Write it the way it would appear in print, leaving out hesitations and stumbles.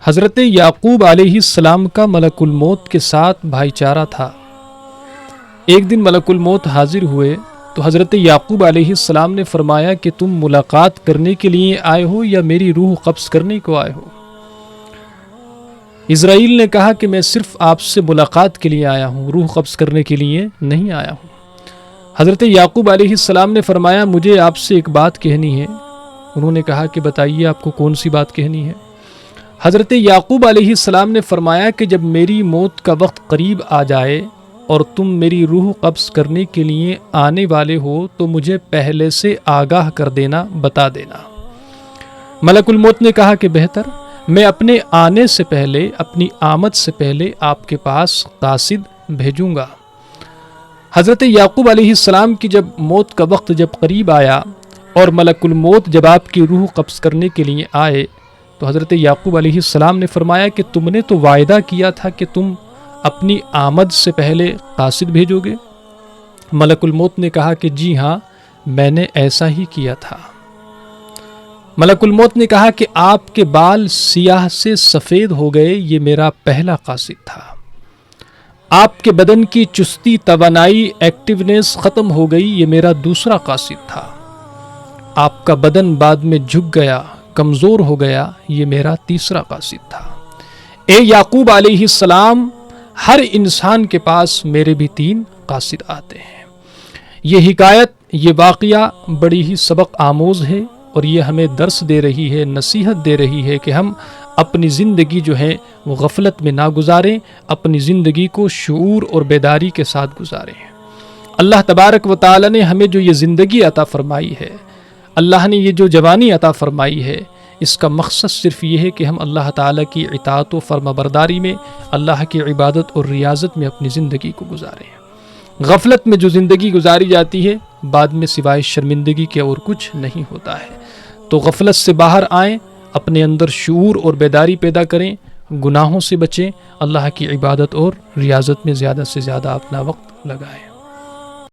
حضرت یعقوب علیہ السلام کا ملک الموت کے ساتھ بھائی چارہ تھا۔ ایک دن ملک الموت حاضر ہوئے تو حضرت یعقوب علیہ السلام نے فرمایا کہ تم ملاقات کرنے کے لیے آئے ہو یا میری روح قبض کرنے کو آئے ہو؟ اسرائیل نے کہا کہ میں صرف آپ سے ملاقات کے لیے آیا ہوں، روح قبض کرنے کے لیے نہیں آیا ہوں۔ حضرت یعقوب علیہ السلام نے فرمایا مجھے آپ سے ایک بات کہنی ہے۔ انہوں نے کہا کہ بتائیے آپ کو کون سی بات کہنی ہے؟ حضرت یعقوب علیہ السلام نے فرمایا کہ جب میری موت کا وقت قریب آ جائے اور تم میری روح قبض کرنے کے لیے آنے والے ہو تو مجھے پہلے سے آگاہ کر دینا، بتا دینا۔ ملک الموت نے کہا کہ بہتر، میں اپنے آنے سے پہلے، اپنی آمد سے پہلے آپ کے پاس قاصد بھیجوں گا۔ حضرت یعقوب علیہ السلام کی جب موت کا وقت جب قریب آیا اور ملک الموت جب آپ کی روح قبض کرنے کے لیے آئے تو حضرت یعقوب علیہ السلام نے فرمایا کہ تم نے تو وعدہ کیا تھا کہ تم اپنی آمد سے پہلے قاصد بھیجو گے۔ ملک الموت نے کہا کہ جی ہاں، میں نے ایسا ہی کیا تھا۔ ملک الموت نے کہا کہ آپ کے بال سیاہ سے سفید ہو گئے، یہ میرا پہلا قاصد تھا۔ آپ کے بدن کی چستی، توانائی، ایکٹیونیس ختم ہو گئی، یہ میرا دوسرا قاصد تھا۔ آپ کا بدن بعد میں جھک گیا، کمزور ہو گیا، یہ میرا تیسرا قاصد تھا۔ اے یعقوب علیہ السلام، ہر انسان کے پاس میرے بھی 3 قاصد آتے ہیں۔ یہ حکایت، یہ واقعہ بڑی ہی سبق آموز ہے اور یہ ہمیں درس دے رہی ہے، نصیحت دے رہی ہے کہ ہم اپنی زندگی جو ہے وہ غفلت میں نہ گزاریں، اپنی زندگی کو شعور اور بیداری کے ساتھ گزاریں۔ اللہ تبارک و تعالی نے ہمیں جو یہ زندگی عطا فرمائی ہے، اللہ نے یہ جو جوانی عطا فرمائی ہے، اس کا مقصد صرف یہ ہے کہ ہم اللہ تعالیٰ کی اطاعت و فرما برداری میں، اللہ کی عبادت اور ریاضت میں اپنی زندگی کو گزاریں۔ غفلت میں جو زندگی گزاری جاتی ہے بعد میں سوائے شرمندگی کے اور کچھ نہیں ہوتا ہے۔ تو غفلت سے باہر آئیں، اپنے اندر شعور اور بیداری پیدا کریں، گناہوں سے بچیں، اللہ کی عبادت اور ریاضت میں زیادہ سے زیادہ اپنا وقت لگائیں۔